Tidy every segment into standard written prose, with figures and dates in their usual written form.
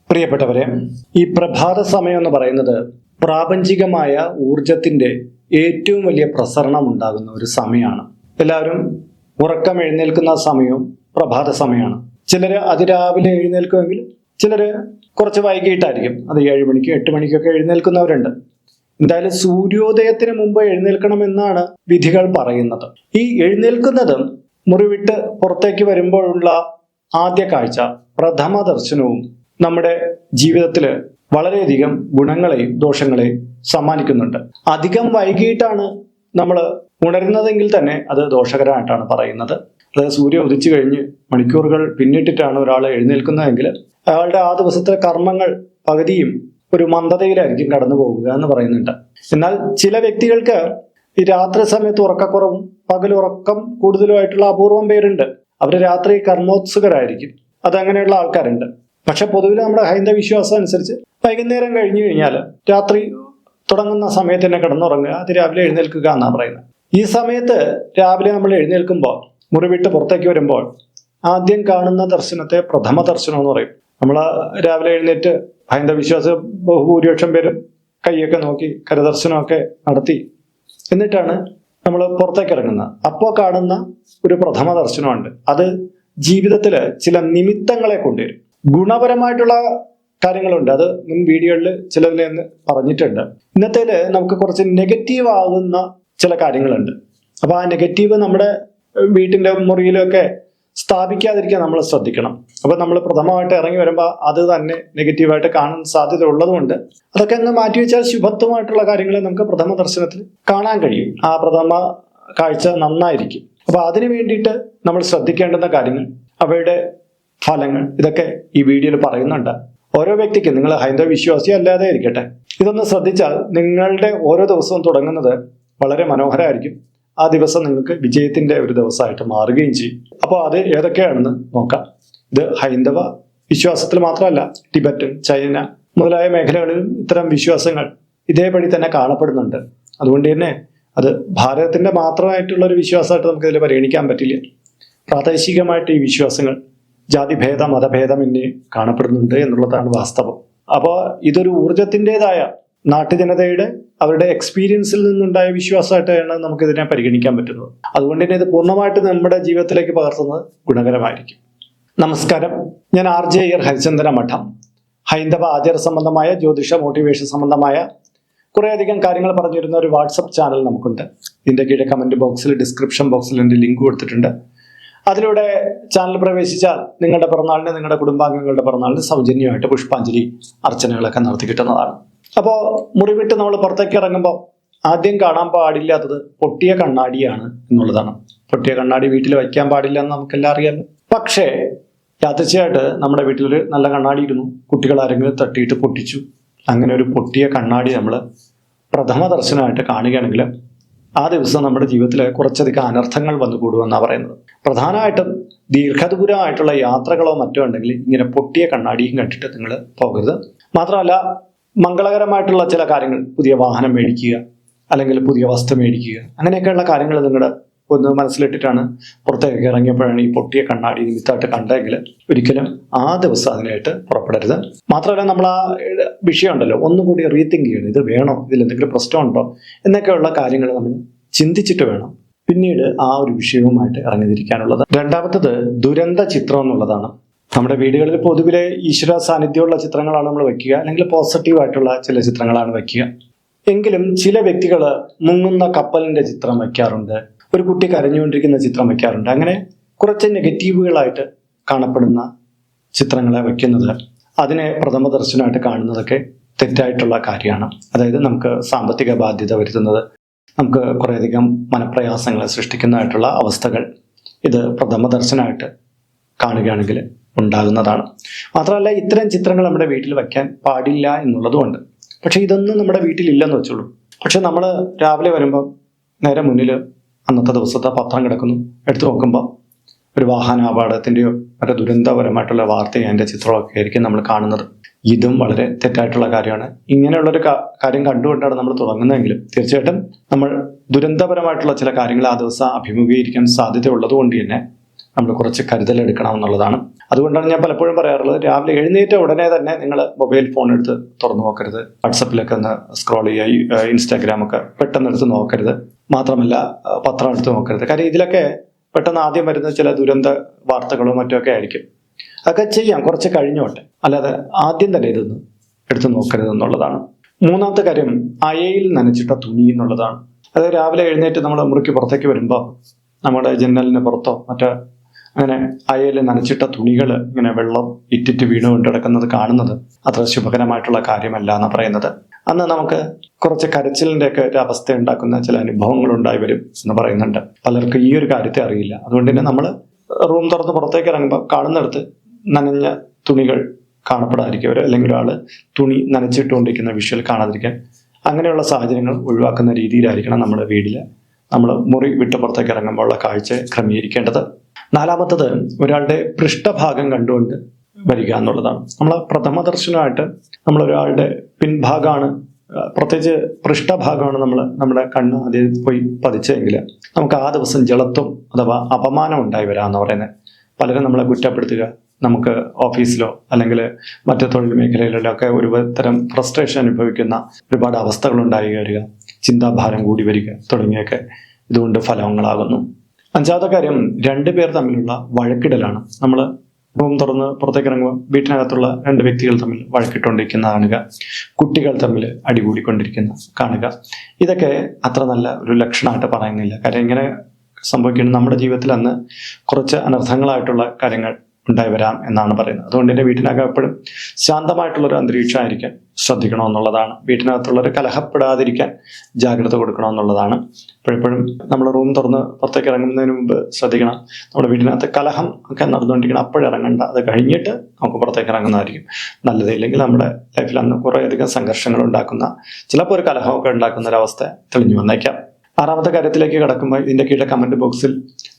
പ്രിയപ്പെട്ടവരെ, ഈ പ്രഭാത സമയം എന്ന് പറയുന്നത് പ്രാപഞ്ചികമായ ഊർജത്തിന്റെ ഏറ്റവും വലിയ പ്രസരണം ഉണ്ടാകുന്ന ഒരു സമയമാണ്. എല്ലാവരും ഉറക്കം എഴുന്നേൽക്കുന്ന സമയവും പ്രഭാത സമയമാണ്. ചിലര് അതിരാവിലെ എഴുന്നേൽക്കുമെങ്കിൽ ചിലര് കുറച്ച് വൈകിട്ടായിരിക്കും. അത് 7 മണിക്ക് 8 മണിക്കൊക്കെ എഴുന്നേൽക്കുന്നവരുണ്ട്. എന്തായാലും സൂര്യോദയത്തിന് മുമ്പ് എഴുന്നേൽക്കണമെന്നാണ് വിധികൾ പറയുന്നത്. ഈ എഴുന്നേൽക്കുന്നതും മുറിവിട്ട് പുറത്തേക്ക് വരുമ്പോഴുള്ള ആദ്യ കാഴ്ച, പ്രഥമ ദർശനവും നമ്മുടെ ജീവിതത്തിൽ വളരെയധികം ഗുണങ്ങളെയും ദോഷങ്ങളെയും സമ്മാനിക്കുന്നുണ്ട്. അധികം വൈകിട്ടാണ് നമ്മൾ ഉണരുന്നതെങ്കിൽ തന്നെ അത് ദോഷകരമായിട്ടാണ് പറയുന്നത്. അതായത് സൂര്യൻ ഉദിച്ചു കഴിഞ്ഞ് മണിക്കൂറുകൾ പിന്നിട്ടിട്ടാണ് ഒരാൾ എഴുന്നേൽക്കുന്നതെങ്കിൽ അയാളുടെ ആ ദിവസത്തെ കർമ്മങ്ങൾ പകുതിയും ഒരു മന്ദതയിലായിരിക്കും കടന്നു പോകുക എന്ന് പറയുന്നുണ്ട്. എന്നാൽ ചില വ്യക്തികൾക്ക് ഈ രാത്രി സമയത്ത് ഉറക്കക്കുറവും പകലുറക്കം കൂടുതലുമായിട്ടുള്ള അപൂർവം പേരുണ്ട്. അവർ രാത്രി കർമ്മോത്സുകരായിരിക്കും. അതങ്ങനെയുള്ള ആൾക്കാരുണ്ട്. പക്ഷെ പൊതുവിൽ നമ്മുടെ ഹൈന്ദവ വിശ്വാസം അനുസരിച്ച് വൈകുന്നേരം കഴിഞ്ഞു കഴിഞ്ഞാൽ രാത്രി തുടങ്ങുന്ന സമയത്ത് തന്നെ കിടന്നുറങ്ങുക, അത് രാവിലെ എഴുന്നേൽക്കുക എന്നാണ് പറയുന്നത്. ഈ സമയത്ത് രാവിലെ നമ്മൾ എഴുന്നേൽക്കുമ്പോൾ, മുറിവിട്ട് പുറത്തേക്ക് വരുമ്പോൾ ആദ്യം കാണുന്ന ദർശനത്തെ പ്രഥമ ദർശനം എന്ന് പറയും. നമ്മൾ രാവിലെ എഴുന്നേറ്റ് ഹൈന്ദവ വിശ്വാസ ബഹുഭൂരിപക്ഷം പേരും കൈയൊക്കെ നോക്കി കരദർശനമൊക്കെ നടത്തി എന്നിട്ടാണ് നമ്മൾ പുറത്തേക്ക് ഇറങ്ങുന്നത്. അപ്പോൾ കാണുന്ന ഒരു പ്രഥമ ദർശനമുണ്ട്. അത് ജീവിതത്തിൽ ചില നിമിത്തങ്ങളെ കൊണ്ടുവരും. ഗുണപരമായിട്ടുള്ള കാര്യങ്ങളുണ്ട്. അത് മുൻ വീഡിയോകളിൽ ചിലതിൽ പറഞ്ഞിട്ടുണ്ട്. ഇന്നത്തേല് നമുക്ക് കുറച്ച് നെഗറ്റീവ് ആകുന്ന ചില കാര്യങ്ങളുണ്ട്. അപ്പൊ ആ നെഗറ്റീവ് നമ്മുടെ വീട്ടിന്റെ മുറിയിലൊക്കെ സ്ഥാപിക്കാതിരിക്കാൻ നമ്മൾ ശ്രദ്ധിക്കണം. അപ്പൊ നമ്മൾ പ്രഥമമായിട്ട് ഇറങ്ങി വരുമ്പോൾ അത് തന്നെ നെഗറ്റീവായിട്ട് കാണാൻ സാധ്യത ഉള്ളതുകൊണ്ട് അതൊക്കെ അങ്ങ് മാറ്റിവെച്ചാൽ ശുഭത്വമായിട്ടുള്ള കാര്യങ്ങളെ നമുക്ക് പ്രഥമ ദർശനത്തിൽ കാണാൻ കഴിയും. ആ പ്രഥമ കാഴ്ച നന്നായിരിക്കും. അപ്പൊ അതിനു വേണ്ടിയിട്ട് നമ്മൾ ശ്രദ്ധിക്കേണ്ടുന്ന കാര്യങ്ങൾ, അവയുടെ ഫലങ്ങൾ, ഇതൊക്കെ ഈ വീഡിയോയിൽ പറയുന്നുണ്ട്. ഓരോ വ്യക്തിക്കും, നിങ്ങൾ ഹൈന്ദവ വിശ്വാസി അല്ലാതെ ഇരിക്കട്ടെ, ഇതൊന്ന് ശ്രദ്ധിച്ചാൽ നിങ്ങളുടെ ഓരോ ദിവസവും തുടങ്ങുന്നത് വളരെ മനോഹരമായിരിക്കും. ആ ദിവസം നിങ്ങൾക്ക് വിജയത്തിന്റെ ഒരു ദിവസമായിട്ട് മാറുകയും ചെയ്യും. അപ്പോൾ അത് ഏതൊക്കെയാണെന്ന് നോക്കാം. ഇത് ഹൈന്ദവ വിശ്വാസത്തിൽ മാത്രമല്ല, ടിബറ്റൻ, ചൈന മുതലായ മേഖലകളിലും ഇത്തരം വിശ്വാസങ്ങൾ ഇതേപടി തന്നെ കാണപ്പെടുന്നുണ്ട്. അതുകൊണ്ട് തന്നെ അത് ഭാരതത്തിന്റെ മാത്രമായിട്ടുള്ള ഒരു വിശ്വാസമായിട്ട് നമുക്കിതിൽ പരിഗണിക്കാൻ പറ്റില്ല. പ്രാദേശികമായിട്ട് ഈ വിശ്വാസങ്ങൾ ജാതിഭേദ മതഭേദമന്യേ കാണപ്പെടുന്നുണ്ട് എന്നുള്ളതാണ് വാസ്തവം. അപ്പോൾ ഇതൊരു ഊർജത്തിൻ്റെതായ നാട്ടുജനതയുടെ അവരുടെ എക്സ്പീരിയൻസിൽ നിന്നുണ്ടായ വിശ്വാസമായിട്ടാണ് നമുക്കിതിനെ പരിഗണിക്കാൻ പറ്റുന്നത്. അതുകൊണ്ട് തന്നെ ഇത് പൂർണ്ണമായിട്ട് നമ്മുടെ ജീവിതത്തിലേക്ക് പകർത്തുന്നത് ഗുണകരമായിരിക്കും. നമസ്കാരം, ഞാൻ RJ അയ്യർ ഹരിചന്ദന മഠം. ഹൈന്ദവ ആചാര സംബന്ധമായ, ജ്യോതിഷ മോട്ടിവേഷൻ സംബന്ധമായ കുറേയധികം കാര്യങ്ങൾ പറഞ്ഞിരുന്ന ഒരു വാട്സപ്പ് ചാനൽ നമുക്കുണ്ട്. ഇതിൻ്റെ കീഴെ കമന്റ് ബോക്സിൽ, ഡിസ്ക്രിപ്ഷൻ ബോക്സിൽ എൻ്റെ ലിങ്ക് കൊടുത്തിട്ടുണ്ട്. അതിലൂടെ ചാനൽ പ്രവേശിച്ചാൽ നിങ്ങളുടെ പിറന്നാളിന്, നിങ്ങളുടെ കുടുംബാംഗങ്ങളുടെ പിറന്നാളിന് സൗജന്യമായിട്ട് പുഷ്പാഞ്ജലി അർച്ചനകളൊക്കെ നടത്തി കിട്ടുന്നതാണ്. അപ്പോൾ മുറിവിട്ട് നമ്മൾ പുറത്തേക്ക് ഇറങ്ങുമ്പോൾ ആദ്യം കാണാൻ പാടില്ലാത്തത് പൊട്ടിയ കണ്ണാടിയാണ് എന്നുള്ളതാണ്. പൊട്ടിയ കണ്ണാടി വീട്ടിൽ വയ്ക്കാൻ പാടില്ല എന്ന് നമുക്കെല്ലാം അറിയാമല്ലോ. പക്ഷേ യാദൃച്ഛയായിട്ട് നമ്മുടെ വീട്ടിലൊരു നല്ല കണ്ണാടി ഇരുന്നു, കുട്ടികൾ ആരെങ്കിലും തട്ടിയിട്ട് പൊട്ടിച്ചു. അങ്ങനെ ഒരു പൊട്ടിയ കണ്ണാടി നമ്മൾ പ്രഥമ ദർശനമായിട്ട് കാണുകയാണെങ്കിൽ ആ ദിവസം നമ്മുടെ ജീവിതത്തിൽ കുറച്ചധികം അനർത്ഥങ്ങൾ വന്നു കൂടുമെന്നാണ് പറയുന്നത്. പ്രധാനമായിട്ടും ദീർഘദൂരമായിട്ടുള്ള യാത്രകളോ മറ്റോ ഉണ്ടെങ്കിൽ ഇങ്ങനെ പൊട്ടിയ കണ്ണാടിയും കണ്ടിട്ട് നിങ്ങൾ പോകരുത്. മാത്രമല്ല, മംഗളകരമായിട്ടുള്ള ചില കാര്യങ്ങൾ, പുതിയ വാഹനം മേടിക്കുക, അല്ലെങ്കിൽ പുതിയ വസ്തു മേടിക്കുക, അങ്ങനെയൊക്കെയുള്ള കാര്യങ്ങൾ നിങ്ങളുടെ ഒന്ന് മനസ്സിലിട്ടിട്ടാണ് പുറത്തേക്ക് ഇറങ്ങിയപ്പോഴാണ് ഈ പൊട്ടിയ കണ്ണാടി നിമിത്തമായിട്ട് കണ്ടെങ്കിൽ ഒരിക്കലും ആ ദിവസം അതിനായിട്ട് പുറപ്പെടരുത്. മാത്രമല്ല, നമ്മൾ ആ വിഷയം ഉണ്ടല്ലോ ഒന്നുകൂടി റീതിങ്ക് ചെയ്യണം. ഇത് വേണോ, ഇതിൽ എന്തെങ്കിലും പ്രശ്നമുണ്ടോ എന്നൊക്കെയുള്ള കാര്യങ്ങൾ നമ്മൾ ചിന്തിച്ചിട്ട് വേണം പിന്നീട് ആ ഒരു വിഷയവുമായിട്ട് ഇറങ്ങിത്തിരിക്കാനുള്ളത്. രണ്ടാമത്തത് ദുരന്ത ചിത്രം എന്നുള്ളതാണ്. നമ്മുടെ വീടുകളിൽ പൊതുവിലെ ഈശ്വര സാന്നിധ്യമുള്ള ചിത്രങ്ങളാണ് നമ്മൾ വയ്ക്കുക, അല്ലെങ്കിൽ പോസിറ്റീവായിട്ടുള്ള ചില ചിത്രങ്ങളാണ് വയ്ക്കുക. എങ്കിലും ചില വ്യക്തികൾ മുങ്ങുന്ന കപ്പലിന്റെ ചിത്രം വയ്ക്കാറുണ്ട്, ഒരു കുട്ടി കരഞ്ഞുകൊണ്ടിരിക്കുന്ന ചിത്രം വയ്ക്കാറുണ്ട്. അങ്ങനെ കുറച്ച് നെഗറ്റീവുകളായിട്ട് കാണപ്പെടുന്ന ചിത്രങ്ങളെ വയ്ക്കുന്നത്, അതിനെ പ്രഥമ ദർശനമായിട്ട് കാണുന്നതൊക്കെ തെറ്റായിട്ടുള്ള കാര്യമാണ്. അതായത് നമുക്ക് സാമ്പത്തിക ബാധ്യത വരുത്തുന്നത്, നമുക്ക് കുറേയധികം മനപ്രയാസങ്ങൾ സൃഷ്ടിക്കുന്നതായിട്ടുള്ള അവസ്ഥകൾ ഇത് പ്രഥമ ദർശനമായിട്ട് കാണുകയാണെങ്കിൽ ഉണ്ടാകുന്നതാണ്. മാത്രമല്ല, ഇത്തരം ചിത്രങ്ങൾ നമ്മുടെ വീട്ടിൽ വയ്ക്കാൻ പാടില്ല എന്നുള്ളതുകൊണ്ട്. പക്ഷെ ഇതൊന്നും നമ്മുടെ വീട്ടിലില്ലെന്ന് വെച്ചോളൂ. പക്ഷെ നമ്മൾ രാവിലെ വരുമ്പോൾ നേരെ മുന്നിൽ അന്നത്തെ ദിവസത്തെ പത്രം കിടക്കുന്നു, എടുത്തു നോക്കുമ്പോൾ ഒരു വാഹനാപകടത്തിൻ്റെയോ മറ്റേ ദുരന്തപരമായിട്ടുള്ള വാർത്തയും അതിൻ്റെ ചിത്രമൊക്കെ ആയിരിക്കും നമ്മൾ കാണുന്നത്. ഇതും വളരെ തെറ്റായിട്ടുള്ള കാര്യമാണ്. ഇങ്ങനെയുള്ളൊരു കാര്യം കണ്ടുകൊണ്ടാണ് നമ്മൾ തുടങ്ങുന്നതെങ്കിലും തീർച്ചയായിട്ടും നമ്മൾ ദുരന്തപരമായിട്ടുള്ള ചില കാര്യങ്ങൾ ആ ദിവസം അഭിമുഖീകരിക്കാൻ സാധ്യത ഉള്ളത് കൊണ്ട് തന്നെ നമ്മൾ കുറച്ച് കരുതലെടുക്കണം എന്നുള്ളതാണ്. അതുകൊണ്ടാണ് ഞാൻ പലപ്പോഴും പറയാറുള്ളത്, രാവിലെ എഴുന്നേറ്റ ഉടനെ തന്നെ നിങ്ങൾ മൊബൈൽ ഫോൺ എടുത്ത് തുറന്നു നോക്കരുത്. വാട്സപ്പിലൊക്കെ ഒന്ന് സ്ക്രോൾ ചെയ്യുക, ഇൻസ്റ്റാഗ്രാമൊക്കെ പെട്ടെന്ന് എടുത്ത് നോക്കരുത്. മാത്രമല്ല പത്രം എടുത്ത് നോക്കരുത്. കാര്യം ഇതിലൊക്കെ പെട്ടെന്ന് ആദ്യം വരുന്ന ചില ദുരന്ത വാർത്തകളോ മറ്റോ ഒക്കെ ആയിരിക്കും. അതൊക്കെ ചെയ്യാം, കുറച്ച് കഴിഞ്ഞോട്ടെ, അല്ലാതെ ആദ്യം തന്നെ ഇതൊന്നും എടുത്ത് നോക്കരുത് എന്നുള്ളതാണ്. മൂന്നാമത്തെ കാര്യം അയയിൽ നനച്ചിട്ട തുണി എന്നുള്ളതാണ്. അത് രാവിലെ എഴുന്നേറ്റ് നമ്മൾ മുറിക്ക് പുറത്തേക്ക് വരുമ്പോൾ നമ്മുടെ ജനലിന് പുറത്തോ മറ്റോ അങ്ങനെ അയയിൽ നനച്ചിട്ട തുണികൾ ഇങ്ങനെ വെള്ളം ഇറ്റിറ്റ് വീണുകൊണ്ട് കിടക്കുന്നത് കാണുന്നത് അത്ര ശുഭകരമായിട്ടുള്ള കാര്യമല്ല എന്ന് പറയുന്നത്. അന്ന് നമുക്ക് കുറച്ച് കരച്ചിലിന്റെ ഒക്കെ ഒരു അവസ്ഥ ഉണ്ടാക്കുന്ന ചില അനുഭവങ്ങൾ ഉണ്ടായി വരും എന്ന് പറയുന്നുണ്ട്. പലർക്കും ഈ ഒരു കാര്യത്തെ അറിയില്ല. അതുകൊണ്ട് തന്നെ നമ്മൾ റൂം തുറന്ന് പുറത്തേക്ക് ഇറങ്ങുമ്പോൾ കാണുന്നിടത്ത് നനഞ്ഞ തുണികൾ കാണപ്പെടാതിരിക്കും, അല്ലെങ്കിൽ ഒരാൾ തുണി നനച്ചിട്ടുകൊണ്ടിരിക്കുന്ന വിഷ്വൽ കാണാതിരിക്കാൻ, അങ്ങനെയുള്ള സാഹചര്യങ്ങൾ ഒഴിവാക്കുന്ന രീതിയിലായിരിക്കണം നമ്മുടെ വീട്ടിൽ നമ്മൾ മുറി വിട്ട് പുറത്തേക്ക് ഇറങ്ങുമ്പോഴുള്ള കാഴ്ച ക്രമീകരിക്കേണ്ടത്. നാലാമത്തത് ഒരാളുടെ പൃഷ്ഠഭാഗം കണ്ടുകൊണ്ട് വരിക എന്നുള്ളതാണ്. നമ്മൾ പ്രഥമ ദർശനമായിട്ട് നമ്മൾ ഒരാളുടെ പിൻഭാഗമാണ്, പ്രത്യേകിച്ച് പൃഷ്ഠഭാഗമാണ് നമ്മുടെ കണ്ണ് ആദ്യം പോയി പതിച്ചെങ്കിൽ നമുക്ക് ആ ദിവസം ജളത്വം അഥവാ അപമാനം ഉണ്ടായി വരാമെന്ന് പറയുന്നത്. പലരും നമ്മളെ കുറ്റപ്പെടുത്തുക, നമുക്ക് ഓഫീസിലോ അല്ലെങ്കിൽ മറ്റു തൊഴിൽ മേഖലകളിലോ ഒക്കെ ഒരു തരം ഫ്രസ്ട്രേഷൻ അനുഭവിക്കുന്ന ഒരുപാട് അവസ്ഥകൾ ഉണ്ടായി വരിക, ചിന്താഭാരം കൂടി വരിക തുടങ്ങിയൊക്കെ ഇതുകൊണ്ട് ഫലങ്ങളാകുന്നു. അഞ്ചാമത്തെ കാര്യം രണ്ടുപേർ തമ്മിലുള്ള വഴക്കിടലാണ്. നമ്മൾ റൂം തുറന്ന് പുറത്തേക്ക് ഇറങ്ങുമ്പോൾ വീട്ടിനകത്തുള്ള രണ്ട് വ്യക്തികൾ തമ്മിൽ വഴക്കിട്ടുകൊണ്ടിരിക്കുന്ന കാണുക, കുട്ടികൾ തമ്മിൽ അടികൂടിക്കൊണ്ടിരിക്കുന്ന കാണുക. ഇതൊക്കെ അത്ര നല്ല ഒരു ലക്ഷണമായിട്ട് പറയുന്നില്ല. കാര്യം ഇങ്ങനെ സംഭവിക്കുന്നത് നമ്മുടെ ജീവിതത്തിൽ അന്ന് കുറച്ച് അനർത്ഥങ്ങളായിട്ടുള്ള കാര്യങ്ങൾ ഉണ്ടായി വരാം എന്നാണ് പറയുന്നത്. അതുകൊണ്ട് തന്നെ വീട്ടിനകം എപ്പോഴും ശാന്തമായിട്ടുള്ളൊരു അന്തരീക്ഷമായിരിക്കാൻ ശ്രദ്ധിക്കണമെന്നുള്ളതാണ്. വീട്ടിനകത്തുള്ളവർ കലഹപ്പെടാതിരിക്കാൻ ജാഗ്രത കൊടുക്കണമെന്നുള്ളതാണ്. എപ്പോഴും നമ്മൾ റൂം തുറന്ന് പുറത്തേക്ക് ഇറങ്ങുന്നതിന് മുമ്പ് ശ്രദ്ധിക്കണം, നമ്മുടെ വീട്ടിനകത്ത് കലഹം ഒക്കെ നടന്നുകൊണ്ടിരിക്കണം, അപ്പോഴിറങ്ങണ്ട, അത് കഴിഞ്ഞിട്ട് നമുക്ക് പുറത്തേക്ക് ഇറങ്ങുന്നതായിരിക്കും നല്ലത്. ഇല്ലെങ്കിൽ നമ്മുടെ ലൈഫിൽ അന്ന് കുറേയധികം സംഘർഷങ്ങൾ ഉണ്ടാക്കുന്ന, ചിലപ്പോൾ ഒരു കലഹമൊക്കെ ഉണ്ടാക്കുന്ന ഒരവസ്ഥ തെളിഞ്ഞു വന്നേക്കാം. ആറാമത്തെ കാര്യത്തിലേക്ക് കടക്കുമ്പോൾ ഇതിന്റെ കീഴെ കമന്റ് ബോക്സിൽ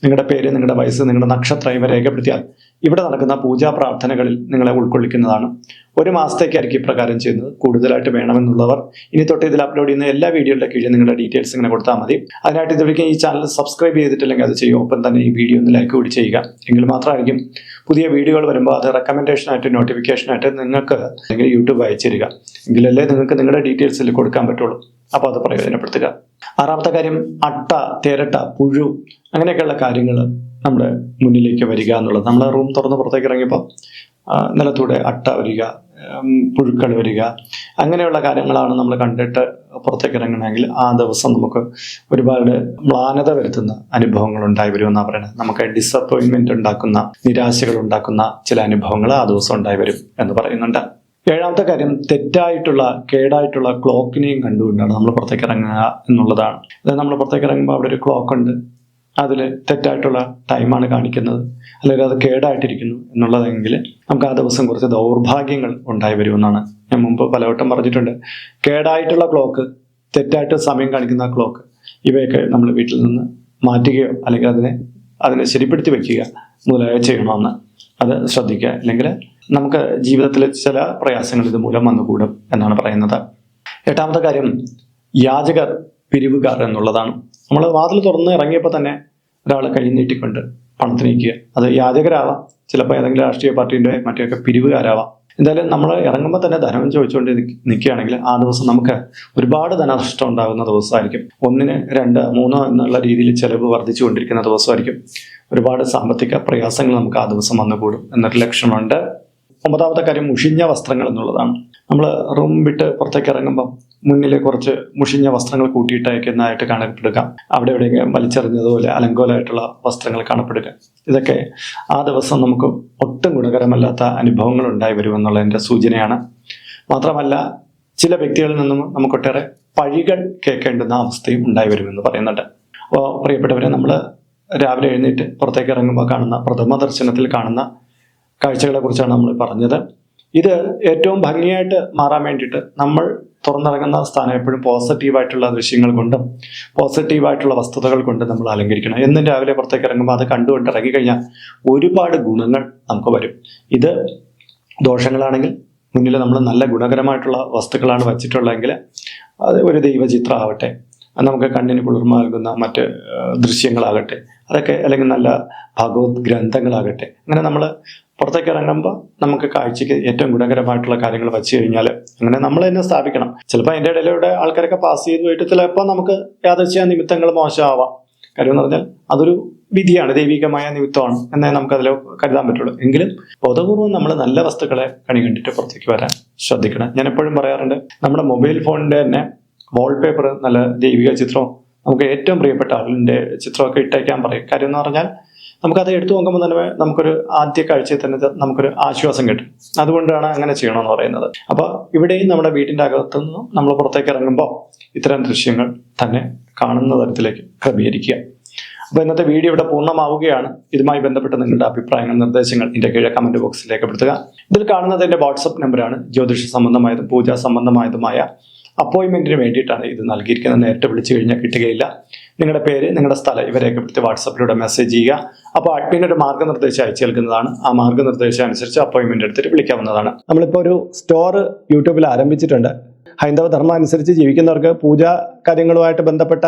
നിങ്ങളുടെ പേര്, നിങ്ങളുടെ വയസ്സ്, നിങ്ങളുടെ നക്ഷത്രം ഇവ രേഖപ്പെടുത്തിയാൽ ഇവിടെ നടക്കുന്ന പൂജാ പ്രാർത്ഥനകളിൽ നിങ്ങളെ ഉൾക്കൊള്ളിക്കുന്നതാണ്. ഒരു മാസത്തേക്കായിരിക്കും ഇപ്രകാരം ചെയ്യുന്നത്. കൂടുതലായിട്ട് വേണമെന്നുള്ളവർ ഇനി തൊട്ട് ഇതിൽ അപ്ലോഡ് ചെയ്യുന്ന എല്ലാ വീഡിയോയുടെ കീഴിൽ നിങ്ങളുടെ ഡീറ്റെയിൽസ് ഇങ്ങനെ കൊടുത്താൽ മതി. അതിനായിട്ട് ഇതുവരെയും ഈ ചാനൽ സബ്സ്ക്രൈബ് ചെയ്തിട്ടില്ലെങ്കിൽ അത് ചെയ്യും. ഒപ്പം തന്നെ ഈ വീഡിയോ ഒന്ന് ലൈക്ക് കൂടി ചെയ്യുക. എങ്കിൽ മാത്രമായിരിക്കും പുതിയ വീഡിയോകൾ വരുമ്പോൾ അത് റെക്കമെൻഡേഷനായിട്ട്, നോട്ടിഫിക്കേഷനായിട്ട് നിങ്ങൾക്ക് അല്ലെങ്കിൽ യൂട്യൂബ് അയച്ചു തരിക. എങ്കിലല്ലേ നിങ്ങൾക്ക് നിങ്ങളുടെ ഡീറ്റെയിൽസിൽ കൊടുക്കാൻ പറ്റുള്ളൂ. അപ്പോൾ അത് പ്രയോജനപ്പെടുത്തുക. ആറാമത്തെ കാര്യം അട്ട, തേരട്ട, പുഴു അങ്ങനെയൊക്കെയുള്ള കാര്യങ്ങൾ നമ്മുടെ മുന്നിലേക്ക് വരിക എന്നുള്ളത്. നമ്മൾ റൂം തുറന്ന് പുറത്തേക്ക് ഇറങ്ങിയപ്പോൾ നിലത്തൂടെ അട്ട വരിക, പുഴുക്കൾ വരിക, അങ്ങനെയുള്ള കാര്യങ്ങളാണ് നമ്മൾ കണ്ടിട്ട് പുറത്തേക്ക് ഇറങ്ങണമെങ്കിൽ ആ ദിവസം നമുക്ക് ഒരുപാട് മ്ലാനത വരുത്തുന്ന അനുഭവങ്ങൾ ഉണ്ടായി വരുമെന്നാണ് പറയുന്നത്. നമുക്ക് ഡിസപ്പോയിൻമെന്റ് ഉണ്ടാക്കുന്ന, നിരാശകൾ ഉണ്ടാക്കുന്ന ചില അനുഭവങ്ങൾ ആ ദിവസം ഉണ്ടായി വരും എന്ന് പറയുന്നുണ്ട്. ഏഴാമത്തെ കാര്യം തെറ്റായിട്ടുള്ള, കേടായിട്ടുള്ള ക്ലോക്കിനെയും കണ്ടുകൊണ്ടാണ് നമ്മൾ പുറത്തേക്ക് ഇറങ്ങുക എന്നുള്ളതാണ്. അതായത് നമ്മൾ പുറത്തേക്ക് ഇറങ്ങുമ്പോൾ അവിടെ ഒരു ക്ലോക്ക് ഉണ്ട്, അതിൽ തെറ്റായിട്ടുള്ള ടൈമാണ് കാണിക്കുന്നത്, അല്ലെങ്കിൽ അത് കേടായിട്ടിരിക്കുന്നു എന്നുള്ളതെങ്കിൽ നമുക്ക് ആ ദിവസം കുറച്ച് ദൗർഭാഗ്യങ്ങൾ ഉണ്ടായി വരുമെന്നാണ് ഞാൻ മുമ്പ് പലവട്ടം പറഞ്ഞിട്ടുണ്ട്. കേടായിട്ടുള്ള ക്ലോക്ക്, തെറ്റായിട്ട് സമയം കാണിക്കുന്ന ക്ലോക്ക്, ഇവയൊക്കെ നമ്മൾ വീട്ടിൽ നിന്ന് മാറ്റുകയോ അല്ലെങ്കിൽ അതിനെ ശരിപ്പെടുത്തി വെക്കുക മുതലായ ചെയ്യണമെന്ന് അത് ശ്രദ്ധിക്കുക. അല്ലെങ്കിൽ നമുക്ക് ജീവിതത്തിൽ ചില പ്രയാസങ്ങൾ ഇതുമൂലം വന്നുകൂടും എന്നാണ് പറയുന്നത്. എട്ടാമത്തെ കാര്യം യാചകർ, പിരിവുകാർ എന്നുള്ളതാണ്. നമ്മൾ വാതിൽ തുറന്ന് ഇറങ്ങിയപ്പോൾ തന്നെ ഒരാൾ കൈ നീട്ടിക്കൊണ്ട് പണത്തിന് നിൽക്കുക. അത് യാചകരാവാം, ചിലപ്പോൾ ഏതെങ്കിലും രാഷ്ട്രീയ പാർട്ടിയുടെ മറ്റൊക്കെ പിരിവുകാരാവാം. എന്തായാലും നമ്മൾ ഇറങ്ങുമ്പോൾ തന്നെ ധനം ചോദിച്ചുകൊണ്ട് നിൽക്കുകയാണെങ്കിൽ ആ ദിവസം നമുക്ക് ഒരുപാട് ധനനഷ്ടം ഉണ്ടാകുന്ന ദിവസമായിരിക്കും. 1, 2, 3 എന്നുള്ള രീതിയിൽ ചെലവ് വർദ്ധിച്ചുകൊണ്ടിരിക്കുന്ന ദിവസമായിരിക്കും. ഒരുപാട് സാമ്പത്തിക പ്രയാസങ്ങൾ നമുക്ക് ആ ദിവസം വന്നുകൂടും എന്നൊരു ലക്ഷണമുണ്ട്. 9ാമത്തെ കാര്യം മുഷിഞ്ഞ വസ്ത്രങ്ങൾ എന്നുള്ളതാണ്. നമ്മൾ റൂം വിട്ട് പുറത്തേക്ക് ഇറങ്ങുമ്പം മുന്നിൽ കുറച്ച് മുഷിഞ്ഞ വസ്ത്രങ്ങൾ കൂട്ടിയിട്ടയക്കുന്നതായിട്ട് കാണപ്പെടുക, അവിടെ എവിടെയെങ്കിലും വലിച്ചെറിഞ്ഞതുപോലെ അലങ്കോലമായിട്ടുള്ള വസ്ത്രങ്ങൾ കാണപ്പെടുക. ഇതൊക്കെ ആ ദിവസം നമുക്ക് ഒട്ടും ഗുണകരമല്ലാത്ത അനുഭവങ്ങൾ ഉണ്ടായി വരുമെന്നുള്ളതിൻ്റെ സൂചനയാണ്. മാത്രമല്ല ചില വ്യക്തികളിൽ നിന്നും നമുക്കൊട്ടേറെ പഴികൾ കേൾക്കേണ്ടുന്ന അവസ്ഥയും ഉണ്ടായി വരുമെന്ന് പറയുന്നുണ്ട്. അപ്പോൾ പ്രിയപ്പെട്ടവരെ, നമ്മൾ രാവിലെ എഴുന്നേറ്റ് പുറത്തേക്ക് ഇറങ്ങുമ്പോൾ കാണുന്ന, പ്രഥമ ദർശനത്തിൽ കാണുന്ന കാഴ്ചകളെ കുറിച്ചാണ് നമ്മൾ പറഞ്ഞത്. ഇത് ഏറ്റവും ഭംഗിയായിട്ട് മാറാൻ വേണ്ടിയിട്ട് നമ്മൾ തുറന്നിറങ്ങുന്ന സ്ഥാനം എപ്പോഴും പോസിറ്റീവായിട്ടുള്ള ദൃശ്യങ്ങൾ കൊണ്ടും പോസിറ്റീവായിട്ടുള്ള വസ്തുതകൾ കൊണ്ട് നമ്മൾ അലങ്കരിക്കണം. എന്നും രാവിലെ പുറത്തേക്ക് ഇറങ്ങുമ്പോൾ അത് കണ്ടുകൊണ്ട് ഇറങ്ങിക്കഴിഞ്ഞാൽ ഒരുപാട് ഗുണങ്ങൾ നമുക്ക് വരും. ഇത് ദോഷങ്ങളാണെങ്കിൽ മുന്നിൽ നമ്മൾ നല്ല ഗുണകരമായിട്ടുള്ള വസ്തുക്കളാണ് വച്ചിട്ടുള്ളതെങ്കിൽ അത് ഒരു ദൈവചിത്രം ആവട്ടെ, നമുക്ക് കണ്ണിന് കുളിർമ നൽകുന്ന മറ്റ് ദൃശ്യങ്ങളാകട്ടെ, അതൊക്കെ അല്ലെങ്കിൽ നല്ല ഭഗവത് ഗ്രന്ഥങ്ങളാകട്ടെ, അങ്ങനെ നമ്മൾ പുറത്തേക്ക് ഇറങ്ങുമ്പോൾ നമുക്ക് കാഴ്ചയ്ക്ക് ഏറ്റവും ഗുണകരമായിട്ടുള്ള കാര്യങ്ങൾ വെച്ച് കഴിഞ്ഞാൽ അങ്ങനെ നമ്മൾ തന്നെ സ്ഥാപിക്കണം. ചിലപ്പോൾ അതിൻ്റെ ഇടയിലൂടെ ആൾക്കാരൊക്കെ പാസ് ചെയ്ത് പോയിട്ട് ചിലപ്പോൾ നമുക്ക് യാദൃച്ഛിക നിമിത്തങ്ങൾ മോശമാവാം. കാര്യം എന്ന് പറഞ്ഞാൽ അതൊരു വിധിയാണ്, ദൈവികമായ നിമിത്തമാണ് എന്നേ നമുക്കതിൽ കരുതാൻ പറ്റുള്ളൂ. എങ്കിലും ബോധപൂർവം നമ്മൾ നല്ല വസ്തുക്കളെ കണി കണ്ടിട്ട് പുറത്തേക്ക് വരാൻ ശ്രദ്ധിക്കണം. ഞാൻ എപ്പോഴും പറയാറുണ്ട്, നമ്മുടെ മൊബൈൽ ഫോണിൻ്റെ തന്നെ വാൾപേപ്പർ നല്ല ദൈവിക ചിത്രവും നമുക്ക് ഏറ്റവും പ്രിയപ്പെട്ട ആളിൻ്റെ ചിത്രമൊക്കെ ഇട്ടേക്കാൻ പറയും. കാര്യം എന്ന് പറഞ്ഞാൽ നമുക്കത് എടുത്തു നോക്കുമ്പോൾ തന്നെ നമുക്കൊരു ആദ്യ കാഴ്ചയിൽ തന്നെ നമുക്കൊരു ആശ്വാസം കിട്ടും. അതുകൊണ്ടാണ് അങ്ങനെ ചെയ്യണമെന്ന് പറയുന്നത്. അപ്പോൾ ഇവിടെയും നമ്മുടെ വീട്ടിൻ്റെ അകത്തു നിന്നും നമ്മൾ പുറത്തേക്ക് ഇറങ്ങുമ്പോൾ ഇത്തരം ദൃശ്യങ്ങൾ തന്നെ കാണുന്ന തരത്തിലേക്ക് ക്രമീകരിക്കുക. അപ്പോൾ ഇന്നത്തെ വീഡിയോ ഇവിടെ പൂർണ്ണമാവുകയാണ്. ഇതുമായി ബന്ധപ്പെട്ട നിങ്ങളുടെ അഭിപ്രായങ്ങൾ, നിർദ്ദേശങ്ങൾ എൻ്റെ കീഴെ കമൻറ്റ് ബോക്സിൽ രേഖപ്പെടുത്തുക. ഇതിൽ കാണുന്നത് എൻ്റെ വാട്സപ്പ് നമ്പറാണ്. ജ്യോതിഷ സംബന്ധമായതും പൂജാ സംബന്ധമായതുമായ അപ്പോയിൻമെൻറ്റിന് വേണ്ടിയിട്ടാണ് ഇത് നൽകിയിരിക്കുന്നത്. നേരിട്ട് വിളിച്ചു കഴിഞ്ഞാൽ കിട്ടുകയില്ല. നിങ്ങളുടെ പേര്, നിങ്ങളുടെ സ്ഥലം ഇവ രേഖപ്പെടുത്തി വാട്സപ്പിലൂടെ മെസ്സേജ് ചെയ്യുക. അപ്പോൾ അഡ്മിൻ ഒരു മാർഗ്ഗനിർദ്ദേശം അയച്ചു നൽകുന്നതാണ്. ആ മാർഗ്ഗനിർദ്ദേശം അനുസരിച്ച് അപ്പോയിൻമെൻറ്റ് എടുത്തിട്ട് വിളിക്കാവുന്നതാണ്. നമ്മളിപ്പോൾ ഒരു സ്റ്റോർ യൂട്യൂബിൽ ആരംഭിച്ചിട്ടുണ്ട്. ഹൈന്ദവ ധർമ്മം അനുസരിച്ച് ജീവിക്കുന്നവർക്ക് പൂജാ കാര്യങ്ങളുമായിട്ട് ബന്ധപ്പെട്ട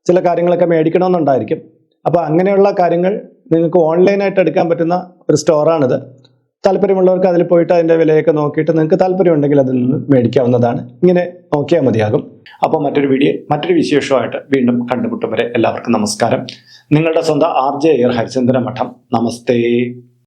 ചില കാര്യങ്ങളൊക്കെ മേടിക്കണമെന്നുണ്ടായിരിക്കും. അപ്പോൾ അങ്ങനെയുള്ള കാര്യങ്ങൾ നിങ്ങൾക്ക് ഓൺലൈനായിട്ട് എടുക്കാൻ പറ്റുന്ന ഒരു സ്റ്റോറാണിത്. താല്പര്യമുള്ളവർക്ക് അതിൽ പോയിട്ട് അതിൻ്റെ വിലയൊക്കെ നോക്കിയിട്ട് നിങ്ങൾക്ക് താല്പര്യമുണ്ടെങ്കിൽ അതിൽ നിന്ന് മേടിക്കാവുന്നതാണ്. ഇങ്ങനെ നോക്കിയാൽ മതിയാകും. അപ്പോൾ മറ്റൊരു വീഡിയോ, മറ്റൊരു വിശേഷമായിട്ട് വീണ്ടും കണ്ടുമുട്ടും വരെ എല്ലാവർക്കും നമസ്കാരം. നിങ്ങളുടെ സ്വന്തം RJ അയ്യർ, ഹരിചന്ദ്ര മഠം. നമസ്തേ.